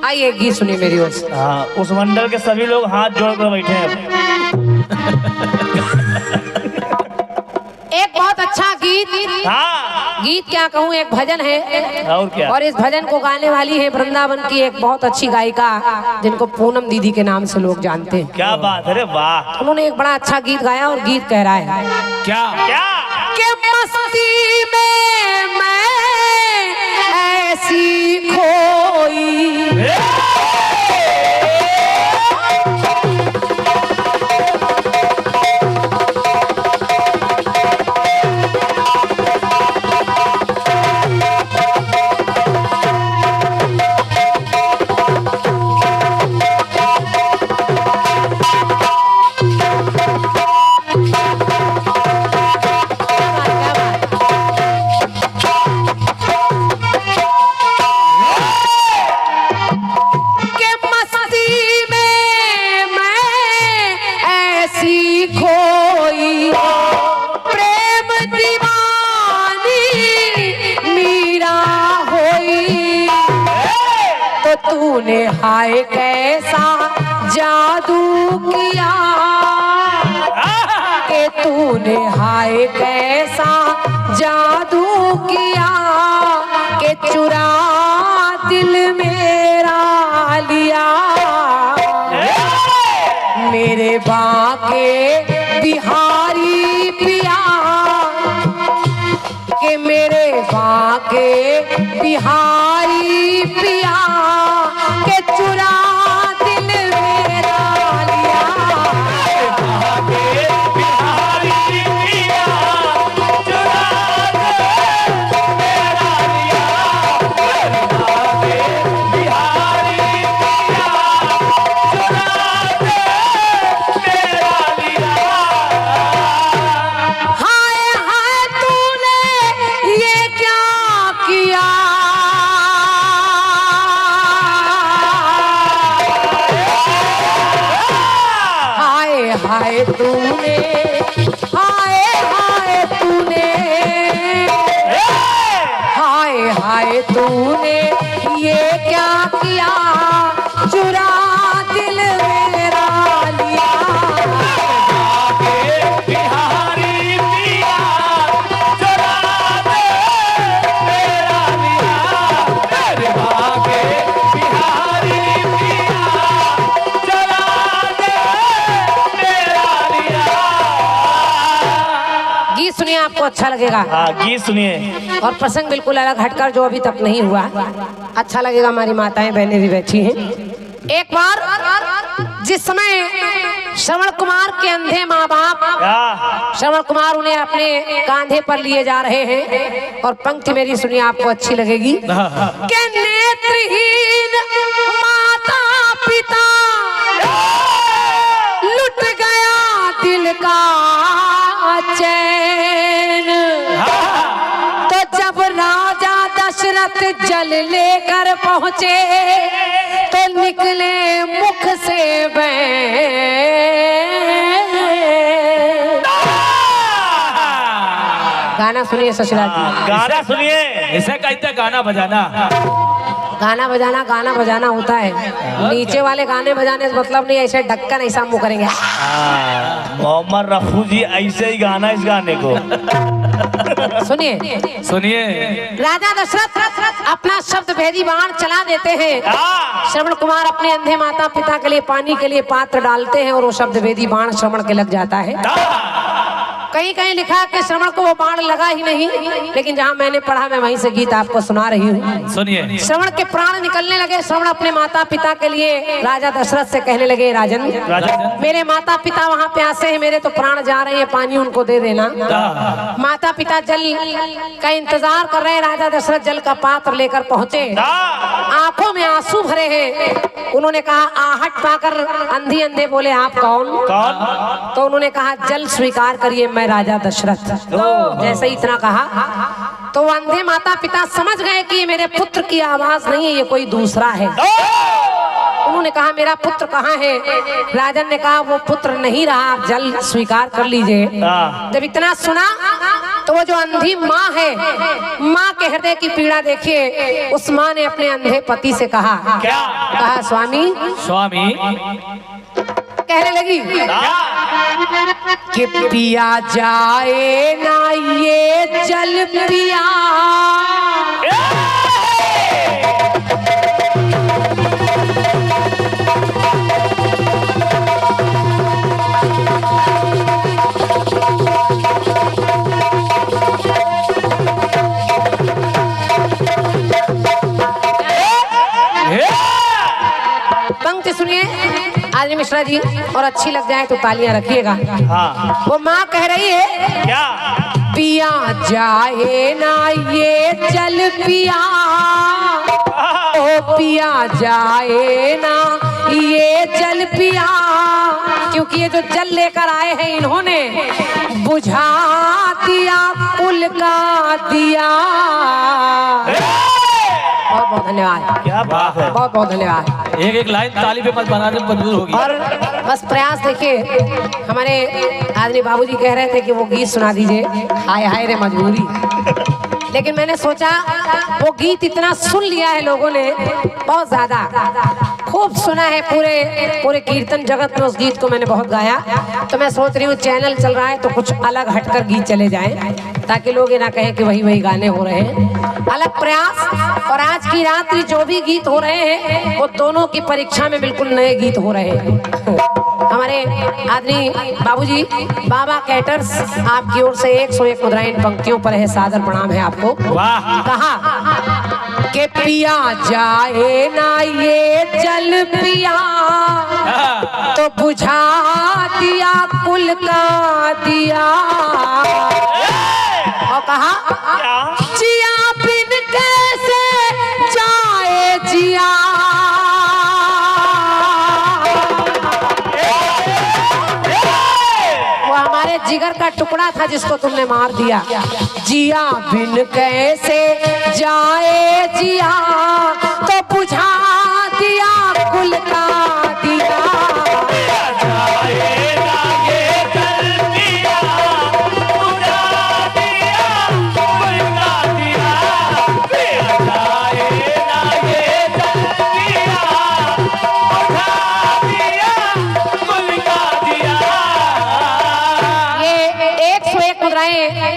आइए गीत सुनिए मेरी ओर से। हाँ, उस मंडल के सभी लोग हाथ जोड़कर बैठे हैं। एक बहुत अच्छा गीत, हाँ, गीत क्या कहूँ, एक भजन है। और क्या? और इस भजन को गाने वाली है वृंदावन की एक बहुत अच्छी गायिका, जिनको पूनम दीदी के नाम से लोग जानते हैं। क्या बात है रे, वाह। उन्होंने एक बड़ा अच्छा गीत गाया और गीत कह रहा है क्या क्या कि मस्ती में मैं ऐसी खोई, तूने हाय कैसा जादू किया कि तूने हाय कैसा जादू किया कि चुरा दिल मेरा लिया, मेरे बाके बिहारी पिया कि मेरे बाके बिहारी पिया के चुरा दिल मेरा लिया, बिहारी पिया चुरा दे मेरा लिया, बिहारी पिया चुरा दे मेरा लिया। हाय हाय तूने ये क्या किया, हाय तूने, हाय हाय तूने, हाय हाय तूने ये क्या किया, चुरा दिल मेरा लिया, बिहारी पिया चुरा दे मेरा लिया, मेरे भागे बिहारी पिया चुरा दे मेरा लिया। गीत सुनिए, आपको अच्छा लगेगा। हाँ, गीत सुनिए। और प्रसंग बिल्कुल अलग हटकर जो अभी तक नहीं हुआ, अच्छा लगेगा। हमारी माताएं बहनें भी बैठी हैं। एक बार जिस समय श्रवण कुमार के अंधे माँ बाप, श्रवण कुमार उन्हें अपने कांधे पर लिए जा रहे हैं, और पंक्ति मेरी सुनिए, आपको अच्छी लगेगी कि नेत्रहीन माता पिता लुट गया दिल का चैन, तो जब राजा दशरथ जल लेकर पहुंचे तो निकले मुख से बैन। गाना सुनिए ससुराल जी, गाना सुनिए। इसे कहते हैं गाना बजाना। गाना बजाना, गाना बजाना होता है। नीचे वाले गाने बजाने से मतलब नहीं, ऐसे ढक्कन ऐसा मुंह करेंगे। मोहम्मद रफू जी ऐसे ही गाना, इस गाने को सुनिए सुनिए। राजा दशरथ अपना शब्द भेदी बाण चला देते हैं। श्रवण कुमार अपने अंधे माता पिता के लिए पानी के लिए पात्र डालते हैं, और वो शब्द भेदी बाण श्रवण के लग जाता है। कहीं कहीं लिखा कि श्रवण को वो बाण लगा ही नहीं, लेकिन जहाँ मैंने पढ़ा मैं वहीं से गीत आपको सुना रही हूँ। सुनिए। श्रवण के प्राण निकलने लगे। श्रवण अपने माता पिता के लिए राजा दशरथ से कहने लगे, राजन मेरे माता पिता वहाँ प्यासे हैं, मेरे तो प्राण जा रहे हैं, पानी उनको दे देना। माता पिता जल का इंतजार कर रहे हैं। राजा दशरथ जल का पात्र लेकर पहुंचे, आंखों में आंसू भरे हैं। उन्होंने कहा, आहट पाकर अंधी अंधे बोले, आप कौन? तो उन्होंने कहा, जल स्वीकार करिए, मैं राजा दशरथ। जैसे ही इतना कहा तो अंधे माता पिता समझ गए कि ये मेरे पुत्र की आवाज नहीं है, ये कोई दूसरा है। उन्होंने कहा, मेरा पुत्र कहाँ है? राजन ने कहा, वो पुत्र नहीं रहा, जल स्वीकार कर लीजिए। जब इतना सुना तो वो जो अंधी माँ है, माँ के हृदय की पीड़ा देखिए। उस माँ ने अपने अंधे पति से कहा, क्या कहा स्वामी स्वामी कहने लगी कि पिया जाए ना ये जल पिया, पंक्ति सुनिए आदमी मिश्रा जी, और अच्छी लग जाए तो तालियां रखिएगा। हाँ वो माँ कह रही है क्या पिया जाए ना ये जल पिया, ओ पिया जाए ना ये जल पिया, क्योंकि ये जो जल लेकर आए हैं इन्होंने बुझा दिया कुल का दिया। बहुत बहुत धन्यवाद, क्या बात है। बहुत बहुत धन्यवाद। एक एक लाइन ताली पे मत बना दे, मजबूर होगी। और बस प्रयास देखिए, हमारे आदमी बाबूजी कह रहे थे कि वो गीत सुना दीजिए, हाय हाय रे मजबूरी, लेकिन मैंने सोचा वो गीत इतना सुन लिया है लोगों ने, बहुत ज्यादा खूब सुना है, पूरे कीर्तन जगत में उस गीत को मैंने बहुत गाया, तो मैं सोच रही हूँ चैनल चल रहा है तो कुछ अलग हटकर गीत चले जाएं, ताकि लोग ये ना कहें कि वही गाने हो रहे हैं। अलग प्रयास। और आज की रात्रि जो भी गीत हो रहे हैं वो दोनों की परीक्षा में बिल्कुल नए गीत हो रहे हैं। हमारे आदमी बाबूजी बाबा कैटर्स आपकी ओर से 101 मुद्राएं इन पंक्तियों पर है, सादर प्रणाम है आपको। वाह। कहा कि पिया जाए ना ये जल पिया, तो बुझा दिया कुल का दिया। और कहा जिया बिन कैसे जाए जिया, वो हमारे जिगर का टुकड़ा था जिसको तुमने मार दिया। जिया बिन कैसे जाए जिया, तो बुझा दिया कुल का दिया।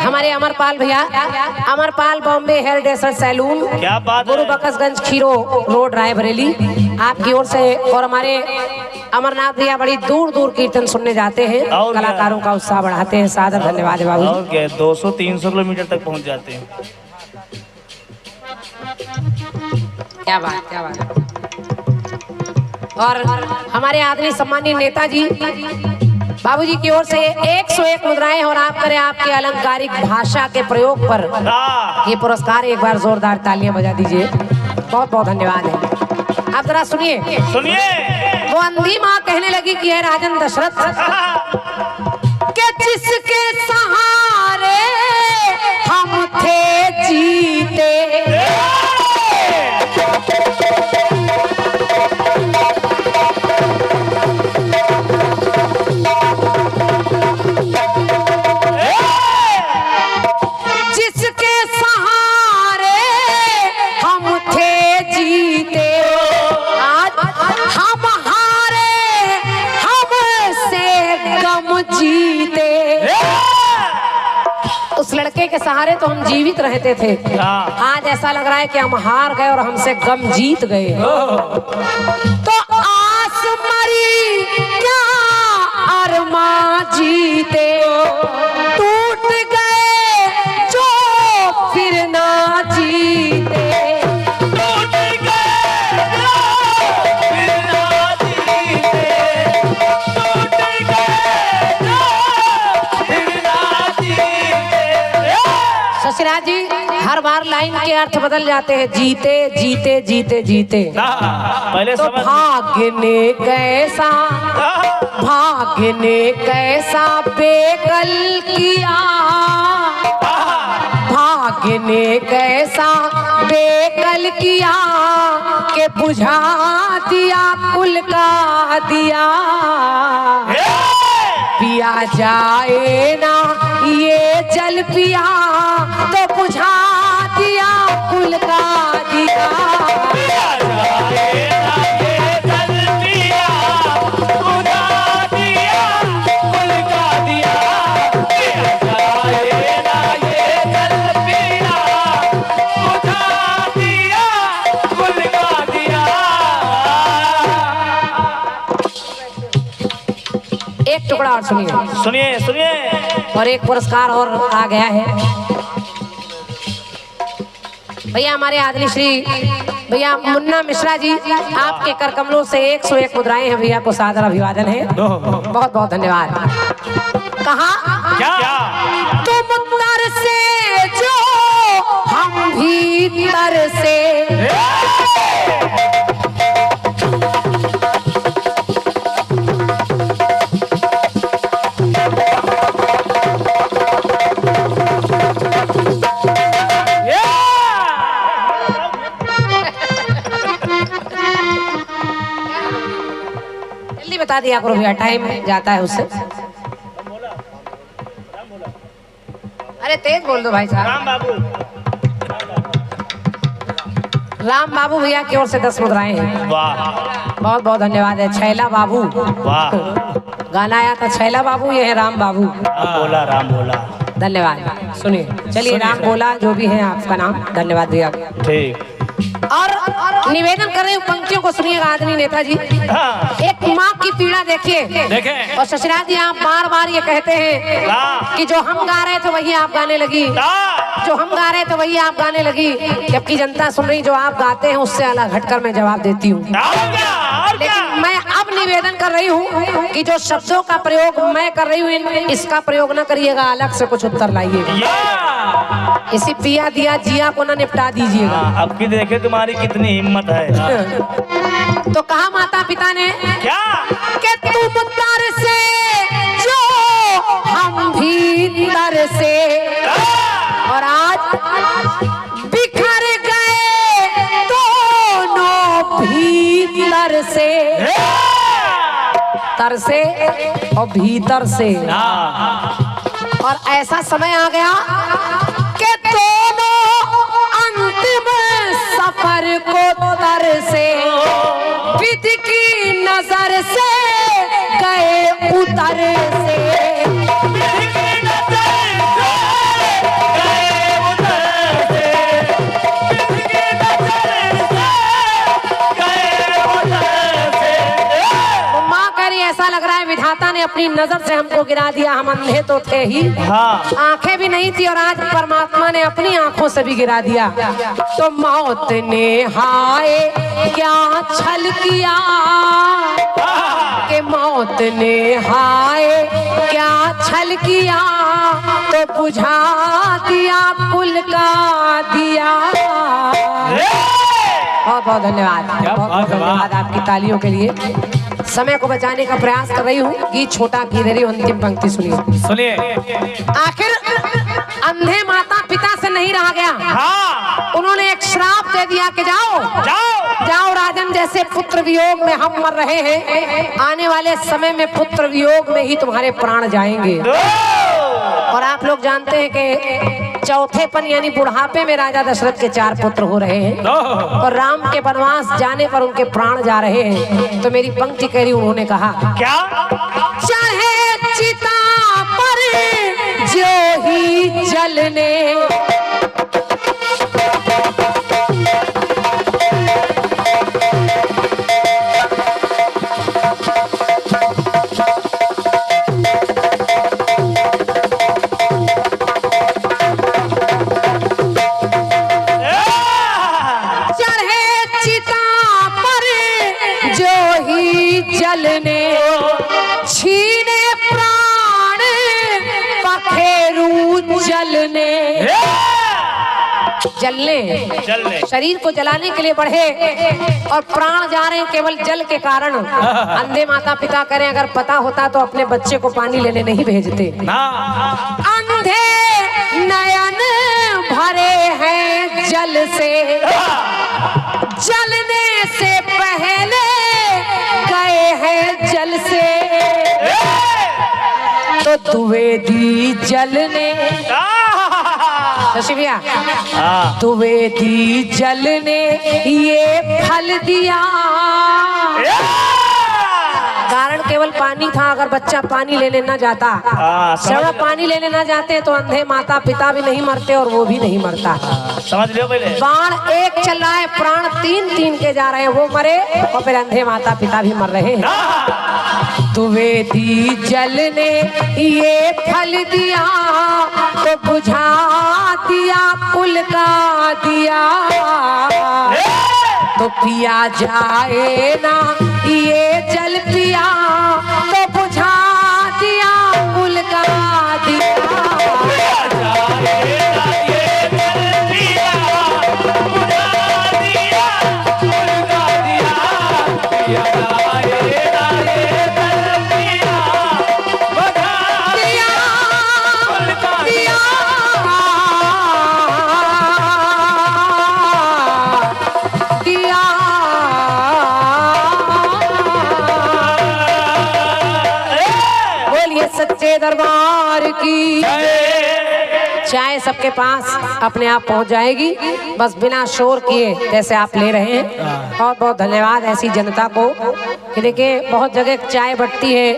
हमारे अमरपाल भैया, Amarpal Bombay hair dresser salon, क्या बात गुरु है। बकसगंज खीरो रोड रायबरेली, आपकी ओर से। और हमारे अमरनाथ भैया बड़ी दूर दूर कीर्तन सुनने जाते हैं, और कलाकारों का उत्साह बढ़ाते हैं, सादर धन्यवाद है बाबू। और क्या 200-300 किलोमीटर तक पहुंच जाते हैं। क्या बात, क्या बात। और हमारे आदरणीय सम्मानीय नेताजी बाबूजी की ओर से 101 मुद्राएं, और आप करें आपके अलंकारिक भाषा के प्रयोग पर ये पुरस्कार। एक बार जोरदार तालियां बजा दीजिए, बहुत बहुत धन्यवाद है। आप जरा सुनिए, सुनिए। वो अंधी माँ कहने लगी कि है राजन दशरथ के जिसके सहारे हम थे जीते, उस लड़के के सहारे तो हम जीवित रहते थे। आज ऐसा लग रहा है कि हम हार गए और हमसे गम जीत गए। तो आस मरी क्या अरमा जीते, टूट गए जो फिर ना जीते। शशिराज जी, हर बार लाइन के अर्थ बदल जाते हैं, जीते जीते जीते जीते। पहले तो भाग्य ने कैसा, भाग्य ने कैसा बेकल किया, भाग्य ने कैसा बेकल किया, के बुझा दिया कुल का दिया। पिया जाए ना ये जल पिया तो बुझा दिया कुल का दिया। एक टुकड़ा और सुनिए सुनिए सुनिए। और एक पुरस्कार और आ गया है भैया, हमारे आदरणीय श्री भैया मुन्ना मिश्रा जी, आपके कर कमलों से 101 मुद्राएं हैं भैया को सादर अभिवादन है। बहुत बहुत धन्यवाद। कहा क्या तुम तर से जो हम भी तर से, जल्दी बता दिया करो भैया, टाइम जाता है उससे। अरे तेज बोल दो भाई साहब। राम बाबू भैया की ओर से 10 मुद्राएं हैं। वाह बहुत बहुत धन्यवाद है। छैला बाबू, वाह। गाना आया था छैला बाबू, ये है राम बाबू। बोला राम बोला। धन्यवाद। सुनिए, चलिए राम बोला जो भी है आपका नाम। धन्यवाद भैया। ठीक। और निवेदन कर रहे हूँ, पंक्तियों को सुनिएगा आदरणीय नेताजी। हाँ। एक माँ की पीड़ा देखिए। देखें। और ससुराल जी आप बार बार ये कहते हैं कि जो हम गा रहे थे वही आप गाने लगी, जो हम गा रहे थे वही आप गाने लगी, जबकि जनता सुन रही जो आप गाते हैं उससे अलग हटकर मैं जवाब देती हूँ। लेकिन मैं अब निवेदन कर रही हूँ कि जो शब्दों का प्रयोग मैं कर रही हूँ इसका प्रयोग न करिएगा, अलग से कुछ उत्तर लाइएगा। इसी पिया दिया जिया को न निपटा दीजिएगा। अब की देखे तुम्हारी कितनी हिम्मत है। तो कहा माता पिता ने क्या कि तुम तर से जो हम भी तर से, और आज बिखर गए दोनों भीतर से, तर से और भीतर से। और ऐसा समय आ गया कि दोनों अंतिम सफर को तर से विधि की नजर से गए उतर से। ऐसा लग रहा है विधाता ने अपनी नजर से हमको गिरा दिया, हम अंधे तो थे ही, आंखें भी नहीं थी, और आज परमात्मा ने अपनी आंखों से भी गिरा दिया। तो मौत ने हाय क्या छल किया, कि मौत ने हाय क्या छल किया, तो बुझा दिया कुल का दिया। बहुत बहुत धन्यवाद, बहुत बहुत धन्यवाद आपकी तालियों के लिए। समय को बचाने का प्रयास कर रही हूँ, गीत छोटा की दे रही हूँ। अंतिम पंक्ति सुनिए सुनिए। आखिर अंधे माता पिता से नहीं रहा गया। उन्होंने एक श्राप दे दिया कि जाओ जाओ जाओ राजन, जैसे पुत्र वियोग में हम मर रहे हैं, आने वाले समय में पुत्र वियोग में ही तुम्हारे प्राण जाएंगे। और आप लोग जानते हैं कि चौथेपन यानी बुढ़ापे में राजा दशरथ के 4 पुत्र हो रहे हैं, और राम के वनवास जाने पर उनके प्राण जा रहे हैं। तो मेरी पंक्ति कह रही, उन्होंने कहा क्या चाहे चिता पर जो ही जलने, जलने छीने प्राण पखेरू जलने। जलने शरीर को जलाने के लिए बढ़े और प्राण जा रहे हैं केवल जल के कारण। अंधे माता पिता करें, अगर पता होता तो अपने बच्चे को पानी लेने नहीं भेजते। अंधे नयन भरे हैं जल से, जलने से पहले गए हैं जल से। तुवे दी जलने शशि भैया हाँ तुवे दी जलने ये फल दिया। कारण केवल पानी था। अगर बच्चा पानी लेने न जाता, हाँ, श्रवण पानी लेने न जाते तो अंधे माता पिता भी नहीं मरते और वो भी नहीं मरता। समझ लियो पहले। बाण एक चल रहा है, प्राण तीन तीन के जा रहे हैं, वो मरे और फिर अंधे माता पिता भी मर रहे हैं। तुवे दी जलने ये फल दिया तो बुझा दिया कुल का दिया। तो पिया जाए ना ये जल पिया तो बुझा दिया कुल का दिया। सच्चे दरबार की चाय सबके पास अपने आप पहुंच जाएगी, बस बिना शोर किए जैसे आप ले रहे हैं। बहुत बहुत धन्यवाद ऐसी जनता को कि देखिए बहुत जगह चाय बटती है,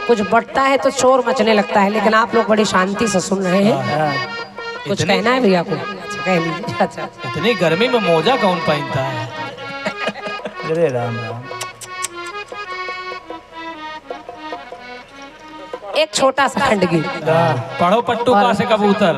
कुछ बटता है तो शोर मचने लगता है, लेकिन आप लोग बड़ी शांति से सुन रहे हैं। कुछ कहना है भैया को? अच्छा कह लीजिए। अच्छा इतनी गर्मी में मोजा कौन पहनता है? अरे राम राम। एक छोटा सा खंड गीत पढ़ो पट्टू का से कबूतर।